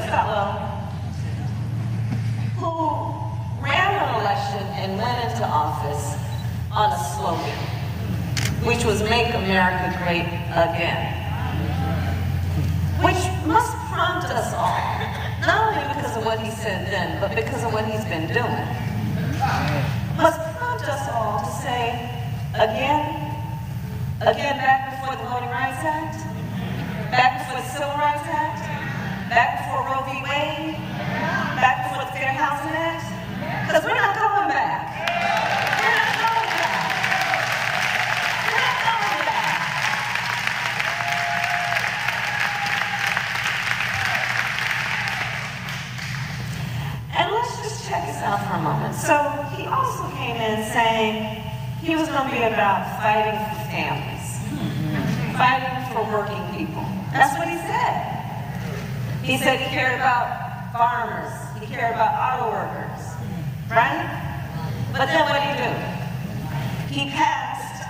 fellow who ran an election and went into office on a slogan, which was "Make America Great Again," which must prompt us all, not only because of what he said then, but because of what he's been doing. Must prompt us all to say, again back before the Voting Rights Act, back before the Civil Rights Act, back before Roe v. Wade, back before the Fair Housing Act, because we're not going back. We're not going back. We're not going back. And let's just check this out for a moment. So he also came in saying he was going to be about fighting for families, fighting for working people. That's what he said. He said he cared about farmers, he cared about auto workers, right? But then what did he do? He passed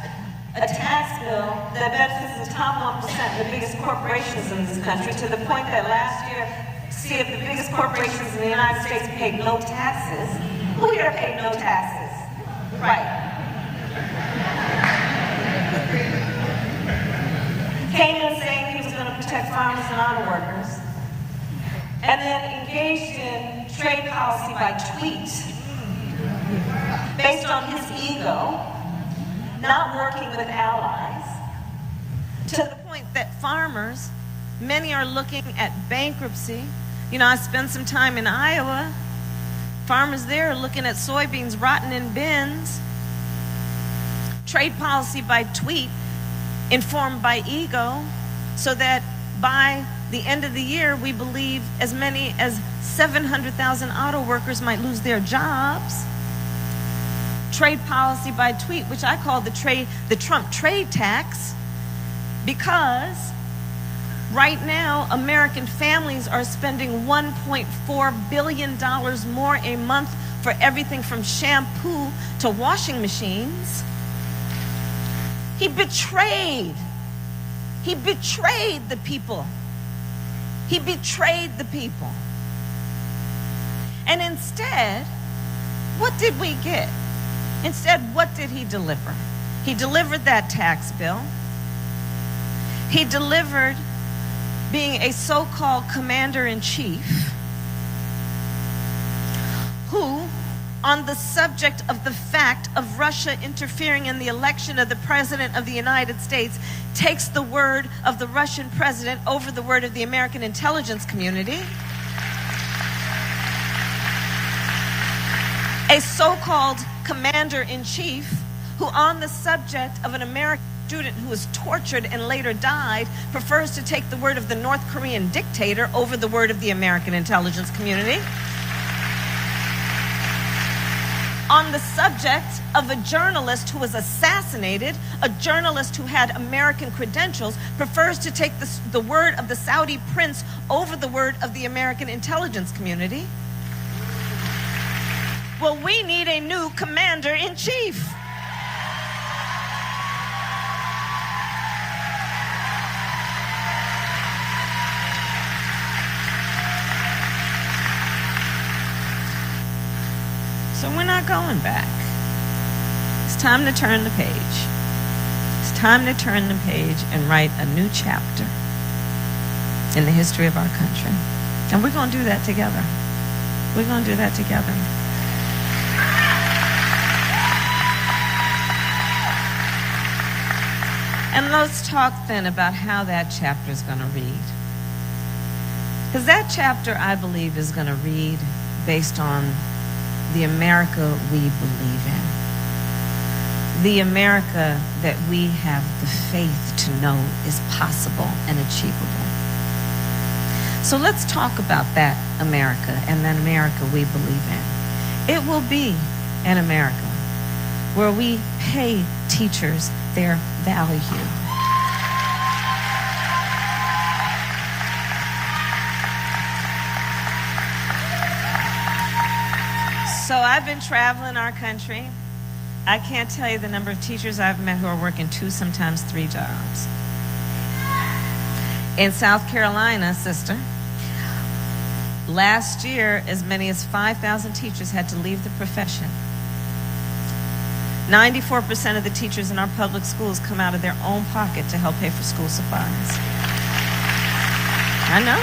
a tax bill that benefits the top 1%, the biggest corporations in this country, to the point that last year, see if the biggest corporations in the United States paid no taxes. Who here paid no taxes? Right. Came in saying he was going to protect farmers and auto workers, and then engaged in trade policy by tweet, based on his ego, not working with allies, to the point that farmers, many are looking at bankruptcy. You know, I spent some time in Iowa. Farmers there are looking at soybeans rotting in bins. Trade policy by tweet, informed by ego, so that by the end of the year, we believe as many as 700,000 auto workers might lose their jobs. Trade policy by tweet, which I call the Trump trade tax, because right now, American families are spending $1.4 billion more a month for everything from shampoo to washing machines. He betrayed the people. He betrayed the people. And instead, what did we get? Instead, what did he deliver? He delivered that tax bill. He delivered being a so-called commander-in-chief who, on the subject of the fact of Russia interfering in the election of the President of the United States, takes the word of the Russian president over the word of the American intelligence community. A so-called commander-in-chief who, on the subject of an American student who was tortured and later died, prefers to take the word of the North Korean dictator over the word of the American intelligence community. On the subject of a journalist who was assassinated, a journalist who had American credentials, prefers to take the word of the Saudi prince over the word of the American intelligence community. Well, we need a new commander-in-chief. So we're not going back. It's time to turn the page. It's time to turn the page and write a new chapter in the history of our country. And we're going to do that together. We're going to do that together. And let's talk then about how that chapter is going to read. Because that chapter, I believe, is going to read based on the America we believe in. The America that we have the faith to know is possible and achievable. So let's talk about that America and that America we believe in. It will be an America where we pay teachers their value. So I've been traveling our country. I can't tell you the number of teachers I've met who are working 2, sometimes 3 jobs. In South Carolina, sister, Last year, as many as 5,000 teachers had to leave the profession. 94% of the teachers in our public schools come out of their own pocket to help pay for school supplies. I know.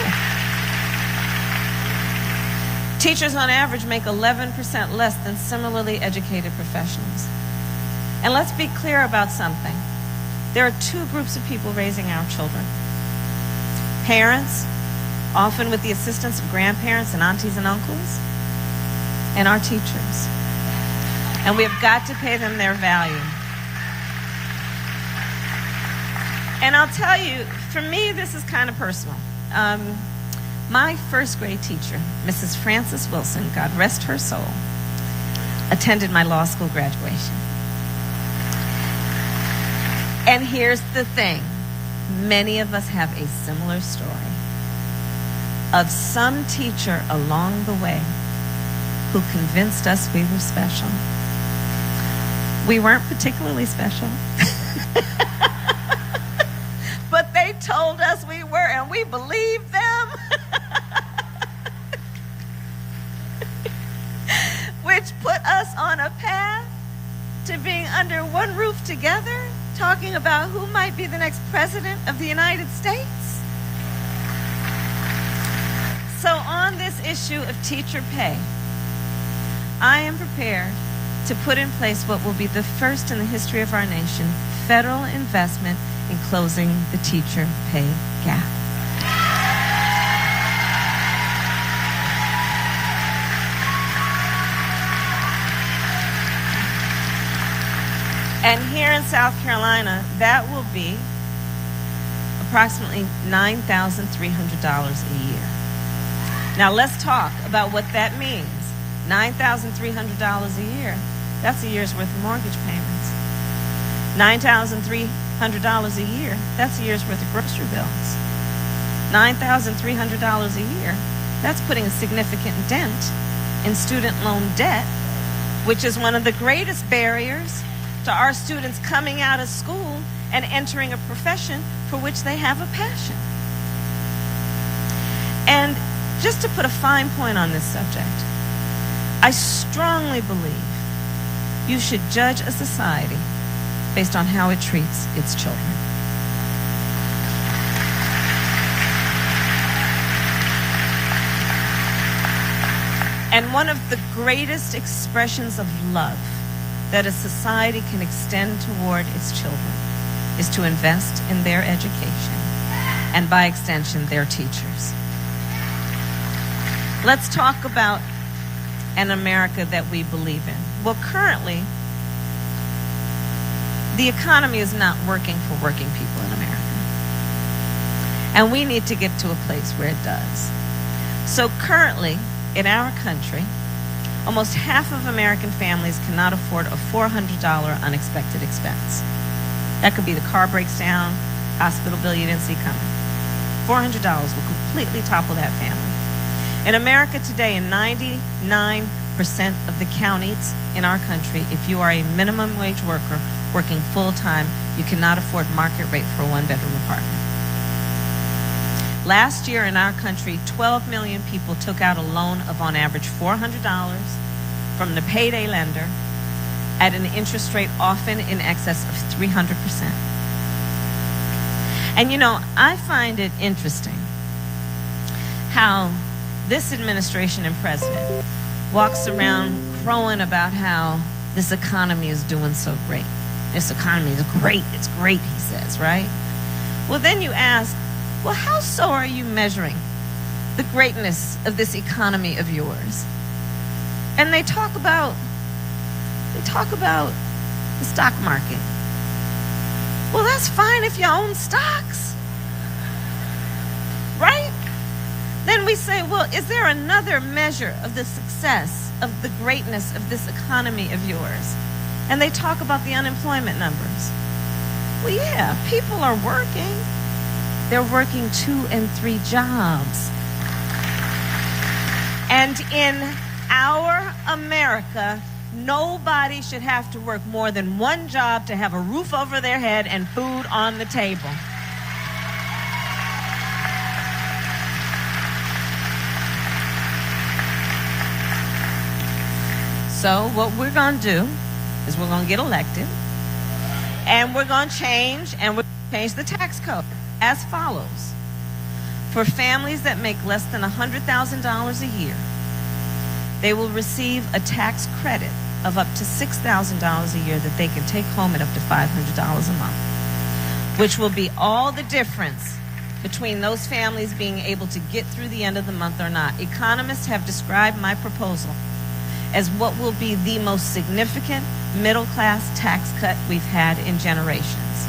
Teachers on average make 11% less than similarly educated professionals. And let's be clear about something. There are two groups of people raising our children. Parents, often with the assistance of grandparents and aunties and uncles, and our teachers. And we have got to pay them their value. And I'll tell you, for me, this is kind of personal. My first grade teacher, Mrs. Frances Wilson, God rest her soul, attended my law school graduation. And here's the thing. Many of us have a similar story of some teacher along the way who convinced us we were special. We weren't particularly special. But they told us we were, and we believed them. Which put us on a path to being under one roof together, talking about who might be the next president of the United States. So on this issue of teacher pay, I am prepared to put in place what will be the first in the history of our nation federal investment in closing the teacher pay gap. And here in South Carolina, that will be approximately $9,300 a year. Now let's talk about what that means. $9,300 a year, that's a year's worth of mortgage payments. $9,300 a year, that's a year's worth of grocery bills. $9,300 a year, that's putting a significant dent in student loan debt, which is one of the greatest barriers to our students coming out of school and entering a profession for which they have a passion. And just to put a fine point on this subject, I strongly believe you should judge a society based on how it treats its children. And one of the greatest expressions of love that a society can extend toward its children is to invest in their education and, by extension, their teachers. Let's talk about an America that we believe in. Well, currently, the economy is not working for working people in America. And we need to get to a place where it does. So currently, in our country, almost half of American families cannot afford a $400 unexpected expense. That could be the car breaks down, hospital bill you didn't see coming. $400 will completely topple that family. In America today, in 99% of the counties in our country, if you are a minimum wage worker working full-time, you cannot afford market rate for a one-bedroom apartment. Last year in our country, 12 million people took out a loan of on average $400 from the payday lender at an interest rate often in excess of 300%. And you know, I find it interesting how this administration and president walks around crowing about how this economy is doing so great. This economy is great, it's great, he says, right? Well, then you ask, well, how so are you measuring the greatness of this economy of yours? And they talk about the stock market. Well, that's fine if you own stocks, right? Then we say, well, is there another measure of the success, of the greatness of this economy of yours? And they talk about the unemployment numbers. Well, yeah, people are working. They're working 2 and 3 jobs. And in our America, nobody should have to work more than 1 job to have a roof over their head and food on the table. So what we're going to do is we're going to get elected, and we're going to change the tax code as follows. For families that make less than $100,000 a year, they will receive a tax credit of up to $6,000 a year that they can take home at up to $500 a month, which will be all the difference between those families being able to get through the end of the month or not. Economists have described my proposal as what will be the most significant middle-class tax cut we've had in generations.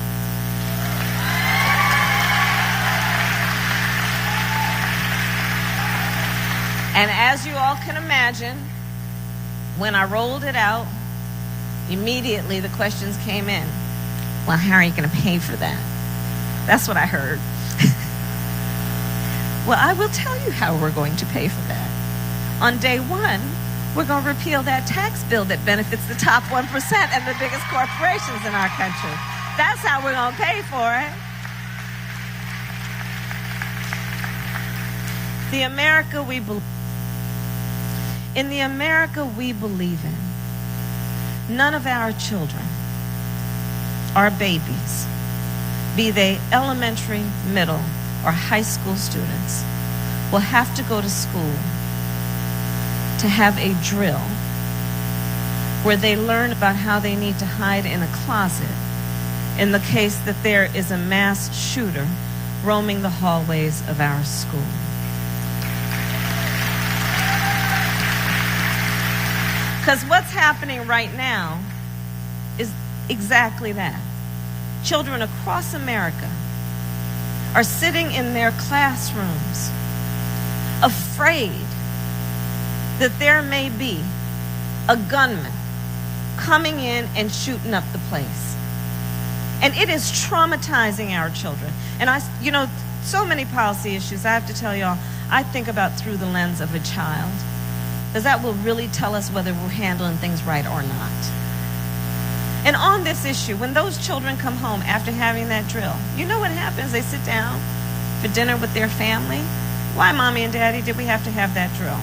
And as you all can imagine, when I rolled it out, immediately the questions came in. Well, how are you going to pay for that? That's what I heard. Well, I will tell you how we're going to pay for that. On day one, we're going to repeal that tax bill that benefits the top 1% and the biggest corporations in our country. That's how we're going to pay for it. In the America we believe in, none of our children, our babies, be they elementary, middle, or high school students, will have to go to school to have a drill where they learn about how they need to hide in a closet in the case that there is a masked shooter roaming the hallways of our school. Because what's happening right now is exactly that. Children across America are sitting in their classrooms afraid that there may be a gunman coming in and shooting up the place. And it is traumatizing our children. And so many policy issues, I have to tell y'all, I think about through the lens of a child. Because that will really tell us whether we're handling things right or not. And on this issue, when those children come home after having that drill, you know what happens? They sit down for dinner with their family. Why, Mommy and Daddy, did we have to have that drill?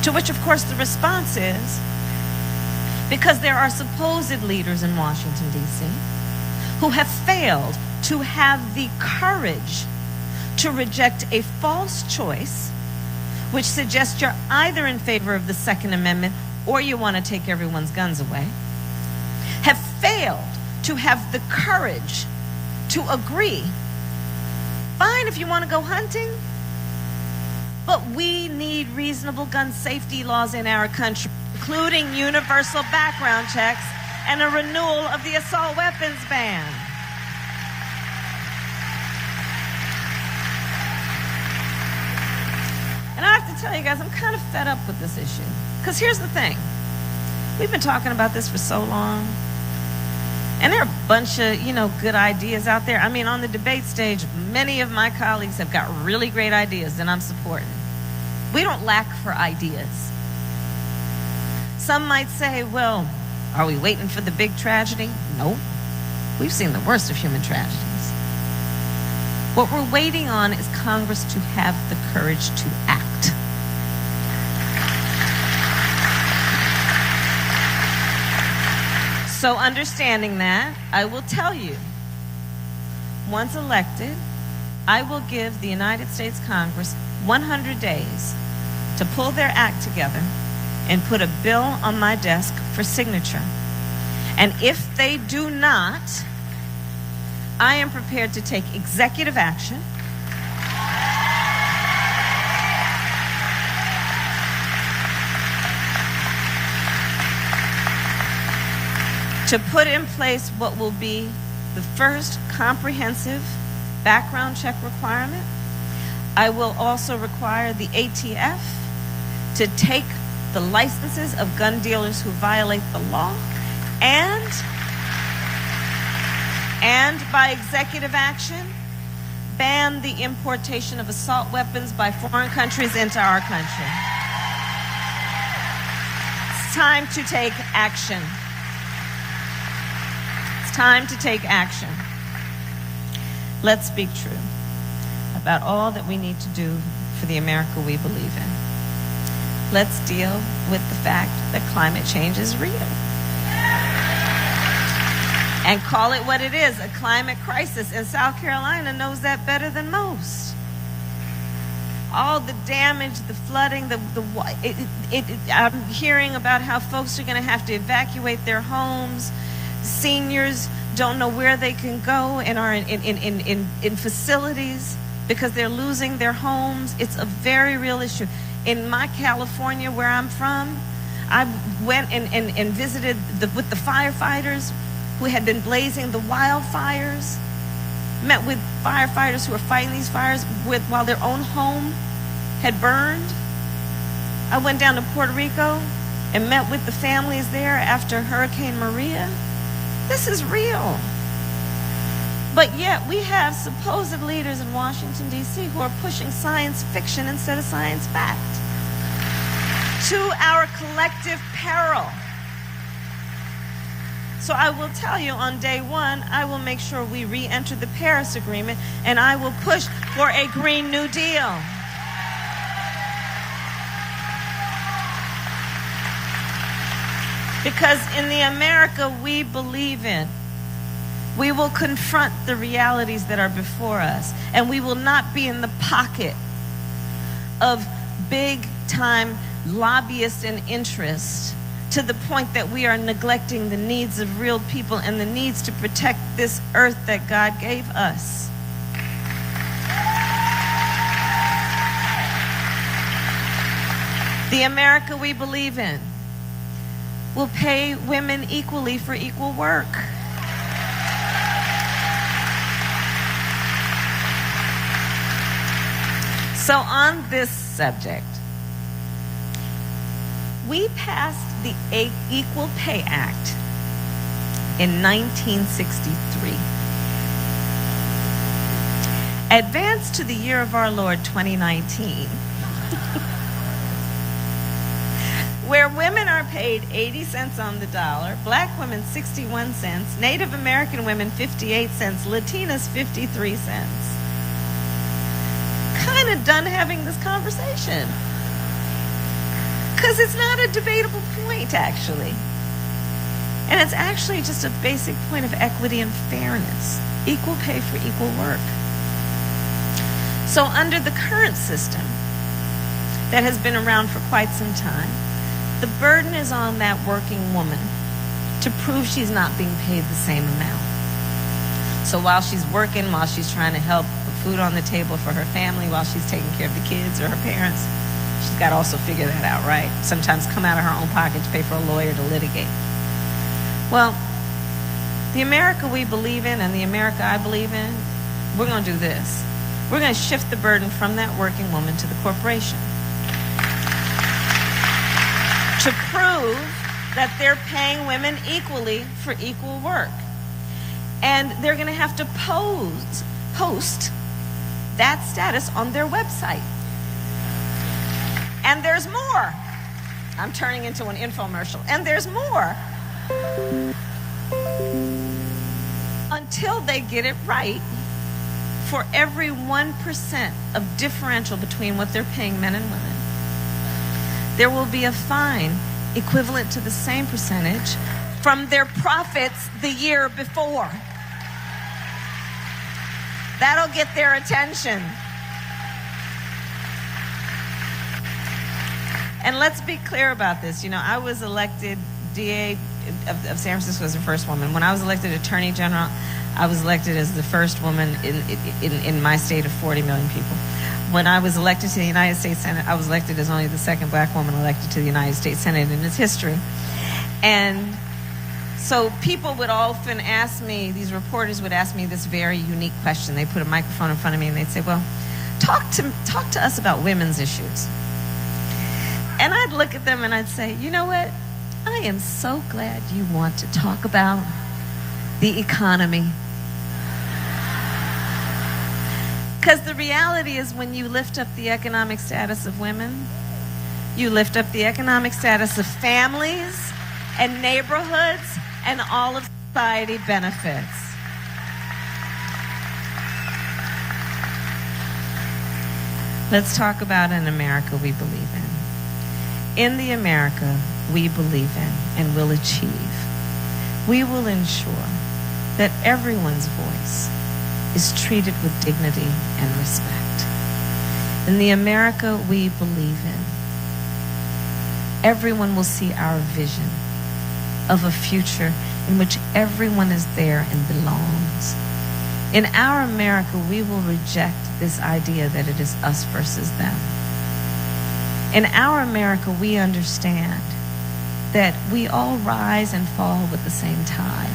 To which, of course, the response is, because there are supposed leaders in Washington, D.C., who have failed to have the courage to reject a false choice which suggests you're either in favor of the Second Amendment or you want to take everyone's guns away, have failed to have the courage to agree. Fine if you want to go hunting, but we need reasonable gun safety laws in our country, including universal background checks and a renewal of the assault weapons ban. And I have to tell you guys, I'm kind of fed up with this issue. Because here's the thing. We've been talking about this for so long. And there are a bunch of, good ideas out there. I mean, on the debate stage, many of my colleagues have got really great ideas that I'm supporting. We don't lack for ideas. Some might say, well, are we waiting for the big tragedy? Nope. We've seen the worst of human tragedies. What we're waiting on is Congress to have the courage to act. So understanding that, I will tell you, once elected, I will give the United States Congress 100 days to pull their act together and put a bill on my desk for signature. And if they do not, I am prepared to take executive action to put in place what will be the first comprehensive background check requirement. I will also require the ATF to take the licenses of gun dealers who violate the law and by executive action, ban the importation of assault weapons by foreign countries into our country. It's time to take action. It's time to take action. Let's speak true about all that we need to do for the America we believe in. let's deal with the fact that climate change is real. And call it what it is, a climate crisis. And South Carolina knows that better than most. All the damage, the flooding, I'm hearing about how folks are going to have to evacuate their homes. Seniors don't know where they can go and are in facilities because they're losing their homes. It's a very real issue. In my California, where I'm from, I went and visited with the firefighters who had been blazing the wildfires, met with firefighters who were fighting these fires while their own home had burned. I went down to Puerto Rico and met with the families there after Hurricane Maria. This is real. But yet we have supposed leaders in Washington, D.C. who are pushing science fiction instead of science fact, to our collective peril. So I will tell you, on day one, I will make sure we re-enter the Paris Agreement, and I will push for a Green New Deal. Because in the America we believe in, we will confront the realities that are before us, and we will not be in the pocket of big-time lobbyists and interests to the point that we are neglecting the needs of real people and the needs to protect this earth that God gave us. The America we believe in will pay women equally for equal work. So on this subject, we passed the Equal Pay Act in 1963. Advanced to the year of our Lord 2019, where women are paid 80 cents on the dollar, black women 61 cents, Native American women 58 cents, Latinas 53 cents. Kind of done having this conversation. Because it's not a debatable point, actually. And it's actually just a basic point of equity and fairness. Equal pay for equal work. So under the current system that has been around for quite some time, the burden is on that working woman to prove she's not being paid the same amount. So while she's working, while she's trying to help put food on the table for her family, while she's taking care of the kids or her parents, she's got to also figure that out, right? Sometimes come out of her own pocket to pay for a lawyer to litigate. Well, the America we believe in and the America I believe in, we're going to do this. We're going to shift the burden from that working woman to the corporation, to prove that they're paying women equally for equal work. And they're going to have to post that status on their website. And there's more. I'm turning into an infomercial. And there's more. Until they get it right, for every 1% of differential between what they're paying men and women, there will be a fine equivalent to the same percentage from their profits the year before. That'll get their attention. And let's be clear about this. You know, I was elected DA of San Francisco as the first woman. When I was elected Attorney General, I was elected as the first woman in my state of 40 million people. When I was elected to the United States Senate, I was elected as only the second black woman elected to the United States Senate in its history. And so people would often ask me, these reporters would ask me this very unique question. They put a microphone in front of me and they'd say, well, talk to us about women's issues. And I'd look at them and I'd say, you know what? I am so glad you want to talk about the economy. Because the reality is when you lift up the economic status of women, you lift up the economic status of families and neighborhoods, and all of society benefits. Let's talk about an America we believe in. In the America we believe in and will achieve, we will ensure that everyone's voice is treated with dignity and respect. In the America we believe in, everyone will see our vision of a future in which everyone is there and belongs. In our America, we will reject this idea that it is us versus them. In our America, we understand that we all rise and fall with the same tide,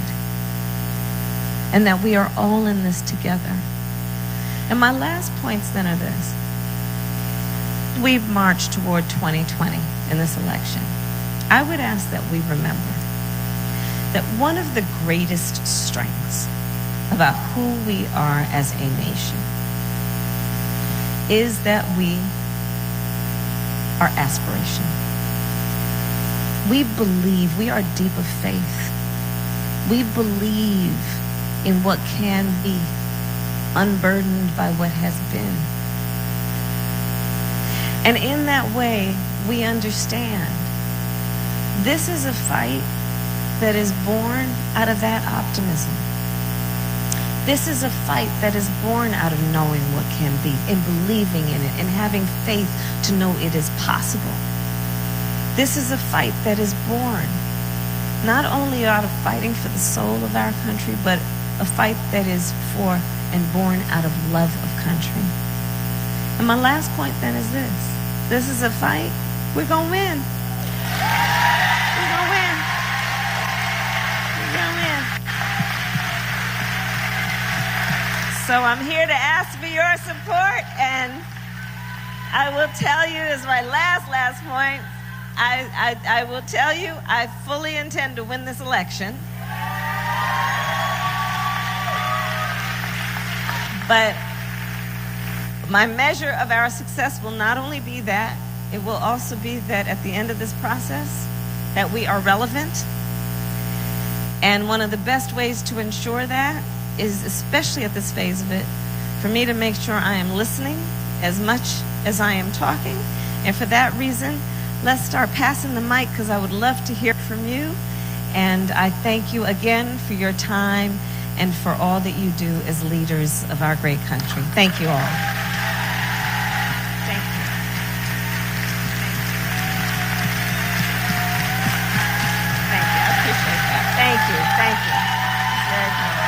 and that we are all in this together. And my last points then are this. We've marched toward 2020 in this election. I would ask that we remember that one of the greatest strengths about who we are as a nation is that we are aspirational. We believe, we are deep of faith. We believe in what can be, unburdened by what has been. And in that way, we understand this is a fight that is born out of that optimism. This is a fight that is born out of knowing what can be and believing in it and having faith to know it is possible. This is a fight that is born not only out of fighting for the soul of our country, but a fight that is for and born out of love of country. And my last point then is this. This is a fight. We're going to win. We're going to win. We're going to win. So I'm here to ask for your support, and I will tell you as my last point, I will tell you I fully intend to win this election. But my measure of our success will not only be that, it will also be that at the end of this process, that we are relevant. And one of the best ways to ensure that is, especially at this phase of it, for me to make sure I am listening as much as I am talking. And for that reason, let's start passing the mic, because I would love to hear from you. And I thank you again for your time and for all that you do as leaders of our great country. Thank you all. Thank you. Thank you. I appreciate that. Thank you. Thank you. It's very kind.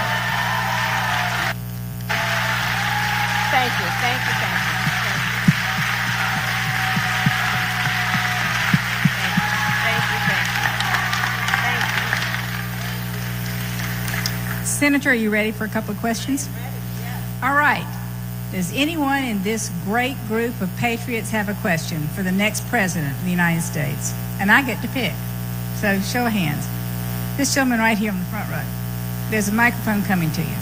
Thank you. Thank you. Thank you. Senator, are you ready for a couple of questions? Ready, yeah. All right. Does anyone in this great group of patriots have a question for the next president of the United States? And I get to pick. So show of hands. This gentleman right here on the front row. There's a microphone coming to you.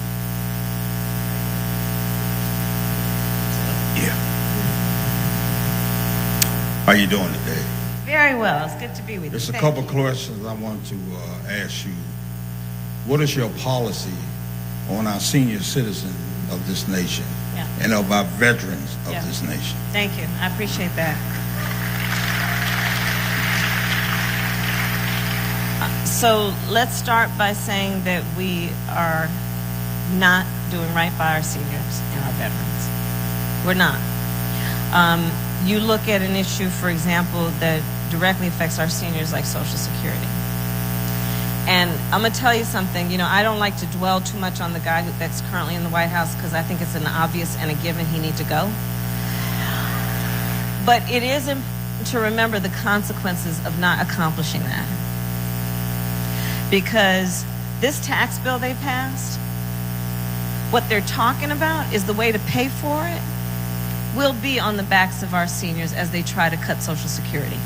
Yeah. How you doing today? Very well. It's good to be with you. There's a Thank couple you. questions I want to ask you. What is your policy on our senior citizens of this nation and of our veterans of this nation? Thank you. I appreciate that. So let's start by saying that we are not doing right by our seniors and our veterans. We're not. You look at an issue, for example, that directly affects our seniors, like Social Security. And I'm going to tell you something. You know, I don't like to dwell too much on the guy that's currently in the White House, because I think it's an obvious and a given he needs to go. But it is important to remember the consequences of not accomplishing that. Because this tax bill they passed, what they're talking about is the way to pay for it will be on the backs of our seniors as they try to cut Social Security.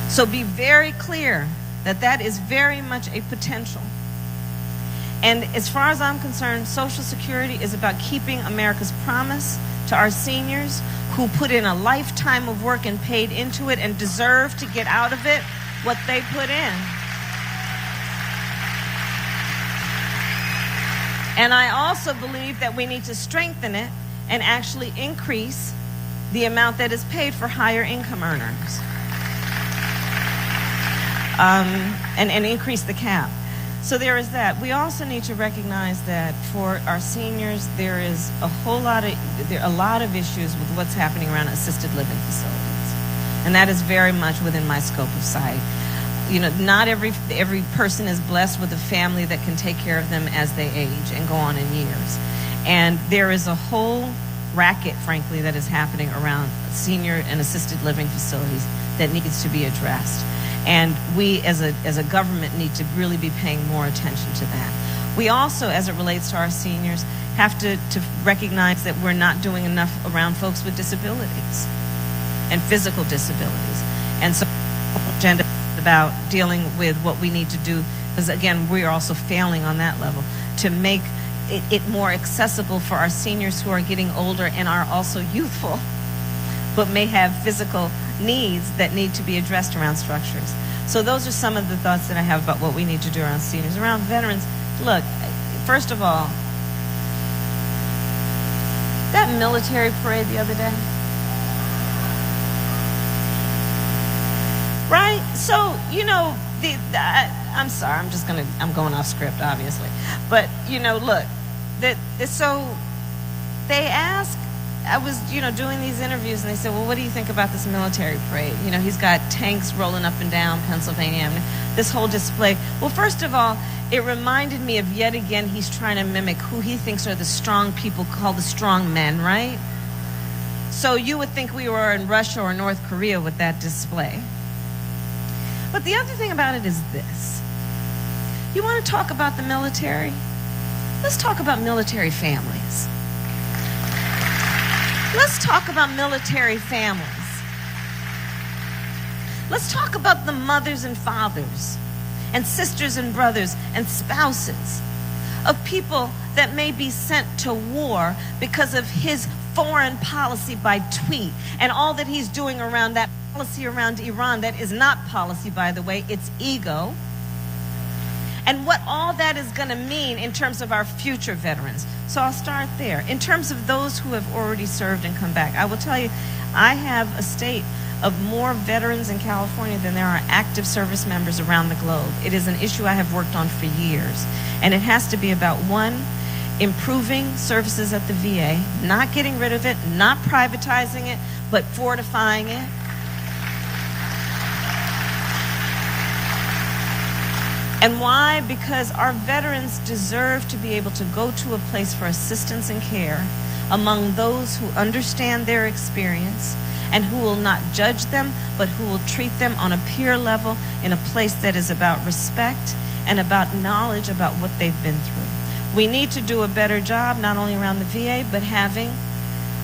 So be very clear that that is very much a potential. And as far as I'm concerned, Social Security is about keeping America's promise to our seniors who put in a lifetime of work and paid into it and deserve to get out of it what they put in. And I also believe that we need to strengthen it and actually increase the amount that is paid for higher income earners, and increase the cap. So there is that. We also need to recognize that for our seniors, there is a lot of issues with what's happening around assisted living facilities, and that is very much within my scope of sight. You know, not every person is blessed with a family that can take care of them as they age and go on in years, and there is a whole racket, frankly, that is happening around senior and assisted living facilities that needs to be addressed. And we as a government need to really be paying more attention to that. We also, as it relates to our seniors, have to recognize that we're not doing enough around folks with disabilities and physical disabilities. And so agenda about dealing with what we need to do, because again, we are also failing on that level, to make it more accessible for our seniors who are getting older and are also youthful, but may have physical needs that need to be addressed around structures. So those are some of the thoughts that I have about what we need to do around seniors. Around veterans, look, first of all, that military parade the other day, right? So, you know, I'm sorry, I'm going off script, obviously. But, you know, look, so they asked, I was, you know, doing these interviews, and they said, well, what do you think about this military parade? You know, he's got tanks rolling up and down Pennsylvania Avenue, this whole display. Well, first of all, it reminded me of, yet again, he's trying to mimic who he thinks are the strong people called the strong men, right? So you would think we were in Russia or North Korea with that display. But the other thing about it is this. You want to talk about the military? Let's talk about military families. Let's talk about military families. Let's talk about the mothers and fathers and sisters and brothers and spouses of people that may be sent to war because of his foreign policy by tweet and all that he's doing around that policy around Iran. That is not policy, by the way, it's ego. And what all that is going to mean in terms of our future veterans. So I'll start there. In terms of those who have already served and come back, I will tell you, I have a state of more veterans in California than there are active service members around the globe. It is an issue I have worked on for years. And it has to be about, one, improving services at the VA, not getting rid of it, not privatizing it, but fortifying it. And why? Because our veterans deserve to be able to go to a place for assistance and care among those who understand their experience and who will not judge them, but who will treat them on a peer level in a place that is about respect and about knowledge about what they've been through. We need to do a better job, not only around the VA, but having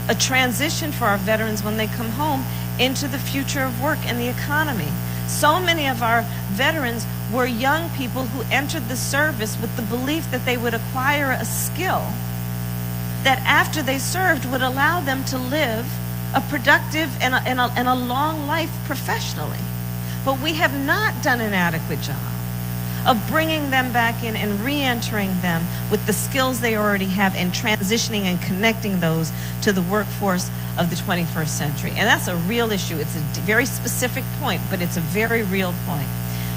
a transition for our veterans when they come home into the future of work and the economy. So many of our veterans were young people who entered the service with the belief that they would acquire a skill that after they served would allow them to live a productive and a long life professionally. But we have not done an adequate job of bringing them back in and re-entering them with the skills they already have and transitioning and connecting those to the workforce of the 21st century. And that's a real issue. It's a very specific point, but it's a very real point.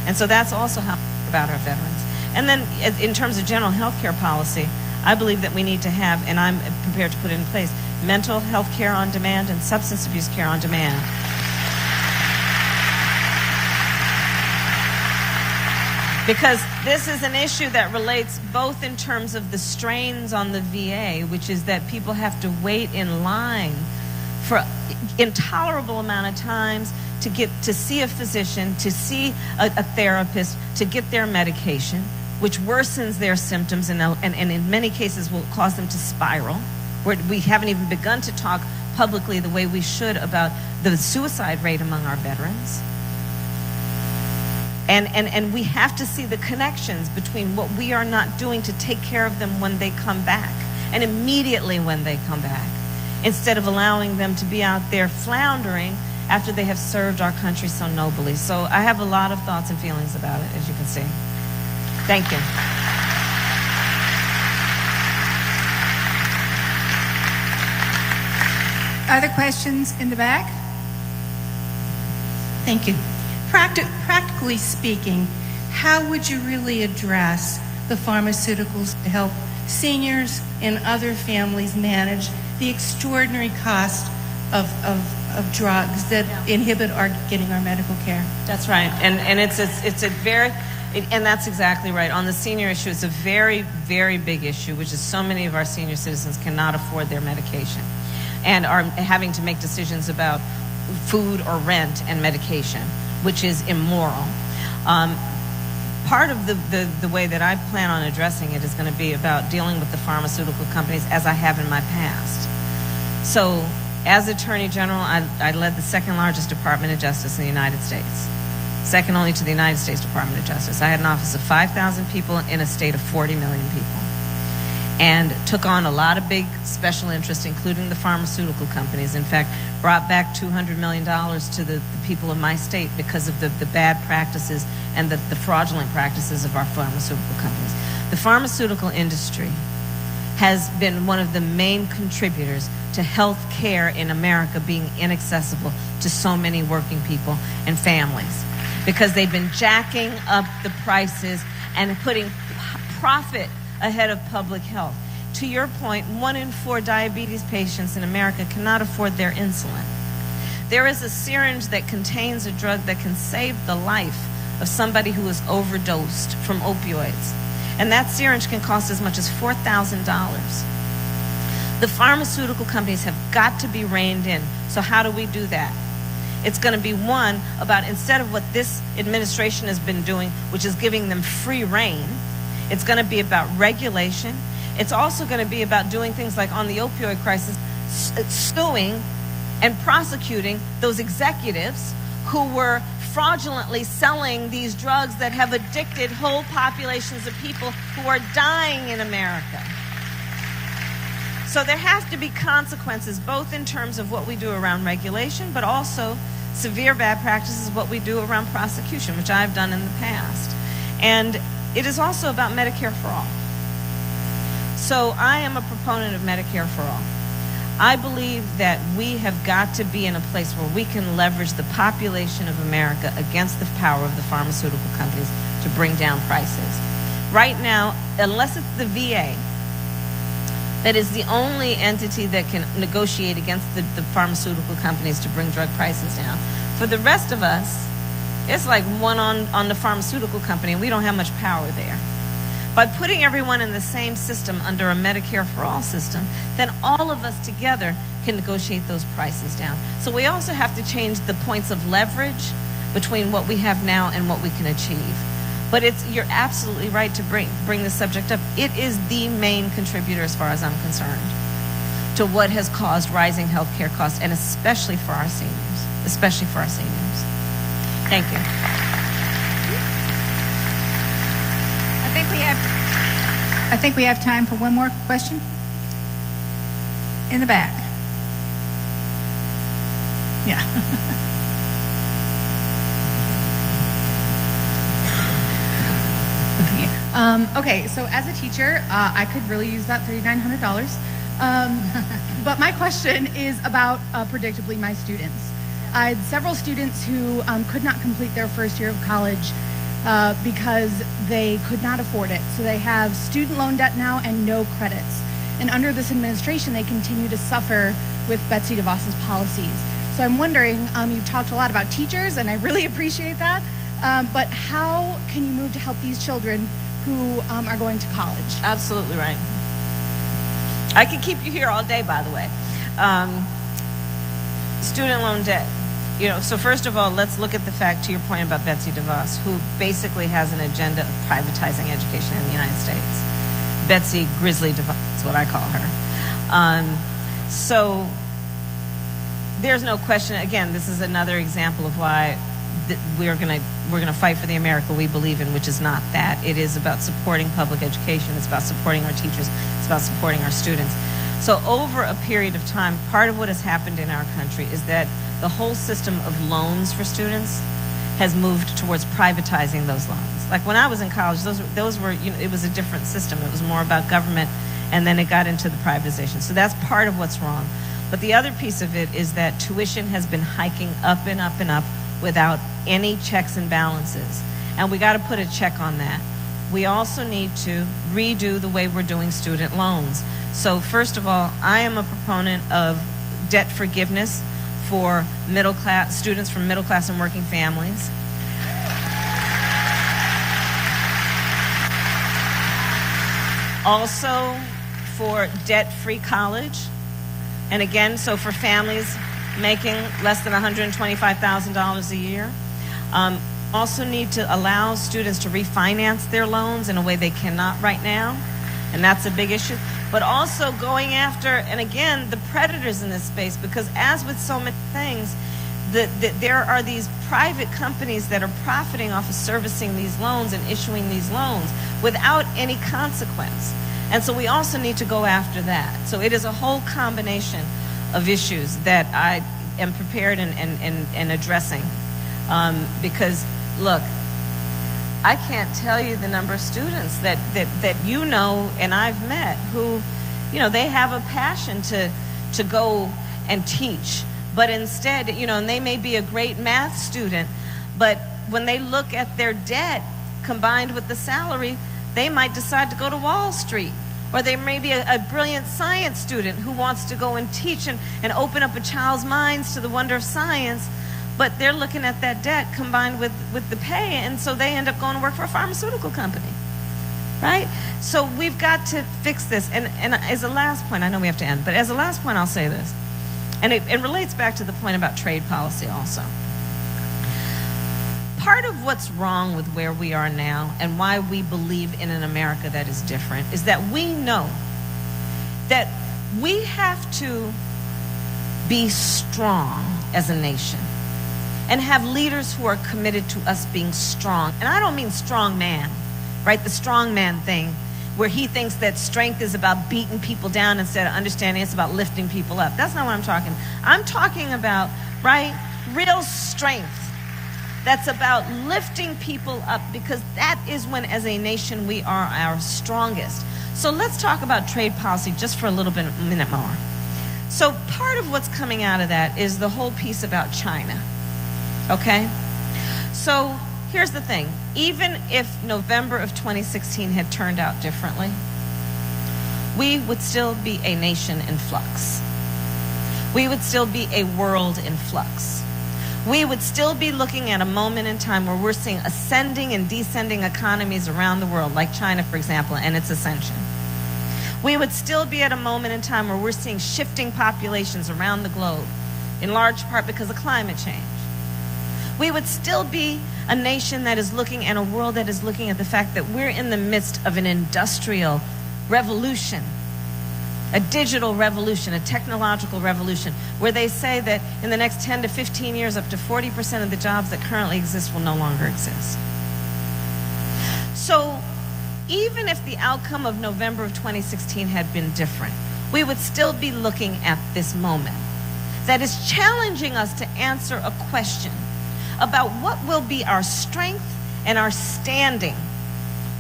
And so that's also how we think about our veterans. And then in terms of general health care policy, I believe that we need to have, and I'm prepared to put it in place, mental health care on demand and substance abuse care on demand. Because this is an issue that relates both in terms of the strains on the VA, which is that people have to wait in line for intolerable amount of times to get to see a physician, to see a therapist, to get their medication, which worsens their symptoms and in many cases will cause them to spiral. We haven't even begun to talk publicly the way we should about the suicide rate among our veterans. And we have to see the connections between what we are not doing to take care of them when they come back and immediately when they come back, instead of allowing them to be out there floundering after they have served our country so nobly. So I have a lot of thoughts and feelings about it, as you can see. Thank you. Other questions in the back? Thank you. Practically speaking, how would you really address the pharmaceuticals to help seniors and other families manage the extraordinary cost of drugs that inhibit our getting our medical care? That's right, and it's a very, and that's exactly right. On the senior issue, it's a very, very big issue, which is so many of our senior citizens cannot afford their medication and are having to make decisions about food or rent and medication, which is immoral. Part of the way that I plan on addressing it is going to be about dealing with the pharmaceutical companies as I have in my past. So, as Attorney General, I led the second largest Department of Justice in the United States, second only to the United States Department of Justice. I had an office of 5,000 people in a state of 40 million people, and took on a lot of big special interests, including the pharmaceutical companies. In fact, brought back $200 million to the people of my state because of the bad practices and the fraudulent practices of our pharmaceutical companies. The pharmaceutical industry has been one of the main contributors to health care in America being inaccessible to so many working people and families, because they've been jacking up the prices and putting profit ahead of public health. To your point, 1 in 4 diabetes patients in America cannot afford their insulin. There is a syringe that contains a drug that can save the life of somebody who is overdosed from opioids, and that syringe can cost as much as $4,000. The pharmaceutical companies have got to be reined in. So how do we do that? It's going to be, one, about, instead of what this administration has been doing, which is giving them free rein, it's going to be about regulation. It's also going to be about doing things like on the opioid crisis, suing and prosecuting those executives who were fraudulently selling these drugs that have addicted whole populations of people who are dying in America. So there have to be consequences, both in terms of what we do around regulation, but also severe bad practices, what we do around prosecution, which I've done in the past. And it is also about Medicare for all. So I am a proponent of Medicare for all. I believe that we have got to be in a place where we can leverage the population of America against the power of the pharmaceutical companies to bring down prices. Right now, unless it's the VA, that is the only entity that can negotiate against the pharmaceutical companies to bring drug prices down. For the rest of us, it's like one on the pharmaceutical company, and we don't have much power there. By putting everyone in the same system under a Medicare for all system, then all of us together can negotiate those prices down. So we also have to change the points of leverage between what we have now and what we can achieve. But you're absolutely right to bring this subject up. It is the main contributor, as far as I'm concerned, to what has caused rising healthcare costs, and especially for our seniors. Especially for our seniors. Thank you. I think we have time for one more question. In the back. Yeah. Okay, so as a teacher, I could really use that $3,900. But my question is about, predictably, my students. I had several students who could not complete their first year of college because they could not afford it. So they have student loan debt now and no credits. And under this administration, they continue to suffer with Betsy DeVos's policies. So I'm wondering, you've talked a lot about teachers, and I really appreciate that, but how can you move to help these children who are going to college? Absolutely right. I could keep you here all day, by the way. Student loan debt. So first of all, let's look at the fact, to your point about Betsy DeVos, who basically has an agenda of privatizing education in the United States. Betsy Grizzly DeVos is what I call her. So there's no question. Again, this is another example of why we're gonna fight for the America we believe in, which is not that. It is about supporting public education. It's about supporting our teachers. It's about supporting our students. So over a period of time, part of what has happened in our country is that the whole system of loans for students has moved towards privatizing those loans. Like when I was in college, those were it was a different system. It was more about government, and then it got into the privatization. So that's part of what's wrong. But the other piece of it is that tuition has been hiking up and up and up without any checks and balances. And we got to put a check on that. We also need to redo the way we're doing student loans. So first of all, I am a proponent of debt forgiveness for middle class students from middle class and working families. Also for debt-free college. And again, so for families making less than $125,000 a year. Also need to allow students to refinance their loans in a way they cannot right now, and that's a big issue. But also going after, and again, the predators in this space, because as with so many things, there are these private companies that are profiting off of servicing these loans and issuing these loans without any consequence. And so we also need to go after that. So it is a whole combination of issues that I am prepared and addressing. Because, look, I can't tell you the number of students that you know and I've met who, you know, they have a passion to go and teach. But instead, you know, and they may be a great math student, but when they look at their debt combined with the salary, they might decide to go to Wall Street. Or they may be a brilliant science student who wants to go and teach and open up a child's minds to the wonder of science, but they're looking at that debt combined with the pay, and so they end up going to work for a pharmaceutical company, right? So we've got to fix this. And as a last point, I know we have to end, but as a last point, I'll say this. And it relates back to the point about trade policy also. Part of what's wrong with where we are now and why we believe in an America that is different is that we know that we have to be strong as a nation and have leaders who are committed to us being strong. And I don't mean strong man, right? The strong man thing, where he thinks that strength is about beating people down instead of understanding it's about lifting people up. That's not what I'm talking. I'm talking about, right, real strength. That's about lifting people up, because that is when, as a nation, we are our strongest. So let's talk about trade policy just for a minute more. So part of what's coming out of that is the whole piece about China, okay? So here's the thing. Even if November of 2016 had turned out differently, we would still be a nation in flux. We would still be a world in flux. We would still be looking at a moment in time where we're seeing ascending and descending economies around the world, like China, for example, and its ascension. We would still be at a moment in time where we're seeing shifting populations around the globe, in large part because of climate change. We would still be a nation that is looking, and a world that is looking at the fact that we're in the midst of an industrial revolution, a digital revolution, a technological revolution, where they say that in the next 10 to 15 years, up to 40% of the jobs that currently exist will no longer exist. So even if the outcome of November of 2016 had been different, we would still be looking at this moment that is challenging us to answer a question about what will be our strength and our standing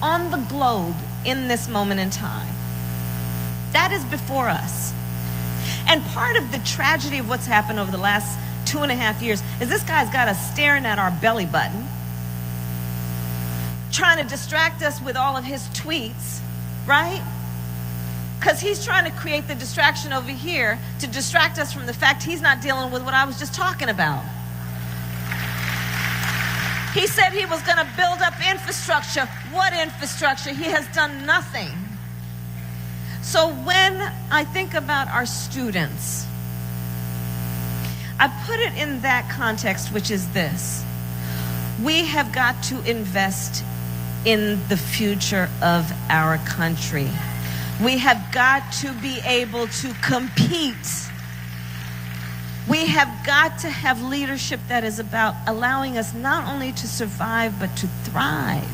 on the globe in this moment in time. That is before us. And part of the tragedy of what's happened over the last 2.5 years is this guy's got us staring at our belly button, trying to distract us with all of his tweets, right? Because he's trying to create the distraction over here to distract us from the fact he's not dealing with what I was just talking about. He said he was going to build up infrastructure. What infrastructure? He has done nothing. So when I think about our students, I put it in that context, which is this. We have got to invest in the future of our country. We have got to be able to compete. We have got to have leadership that is about allowing us not only to survive, but to thrive.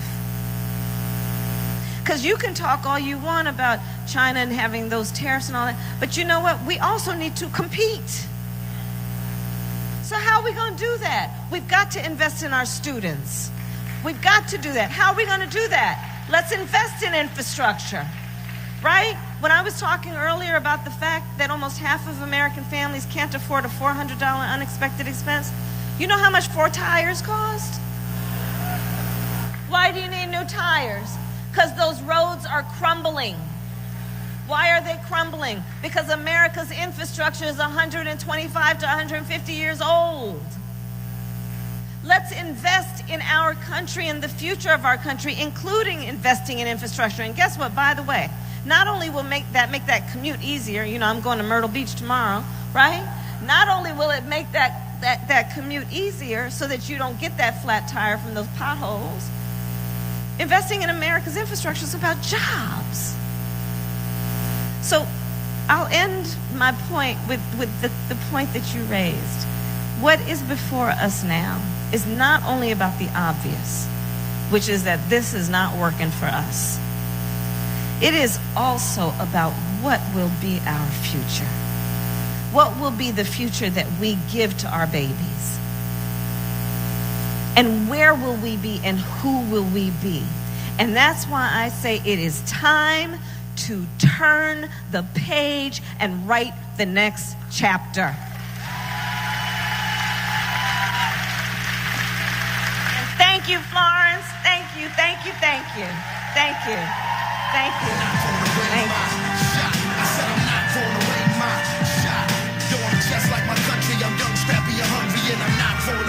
Because you can talk all you want about China and having those tariffs and all that, but you know what? We also need to compete. So how are we going to do that? We've got to invest in our students. We've got to do that. How are we going to do that? Let's invest in infrastructure. right? When I was talking earlier about the fact that almost half of American families can't afford a $400 unexpected expense, you know how much 4 tires cost? Why do you need new tires? Because those roads are crumbling. Why are they crumbling? Because America's infrastructure is 125 to 150 years old. Let's invest in our country and the future of our country, including investing in infrastructure. And guess what, by the way, not only will make that commute easier, you know, I'm going to Myrtle Beach tomorrow, right? Not only will it make that commute easier so that you don't get that flat tire from those potholes, investing in America's infrastructure is about jobs. So I'll end my point with the point that you raised. What is before us now is not only about the obvious, which is that this is not working for us. It is also about what will be our future. What will be the future that we give to our babies? And where will we be and who will we be? And that's why I say it is time to turn the page and write the next chapter. And thank you, Florence. Thank you, thank you, thank you. Thank you. Thank you. Thank you. I said I'm not gonna wait my shot. Yo, I'm just like my country. I'm young, scrappy, and hungry, and I'm not gonna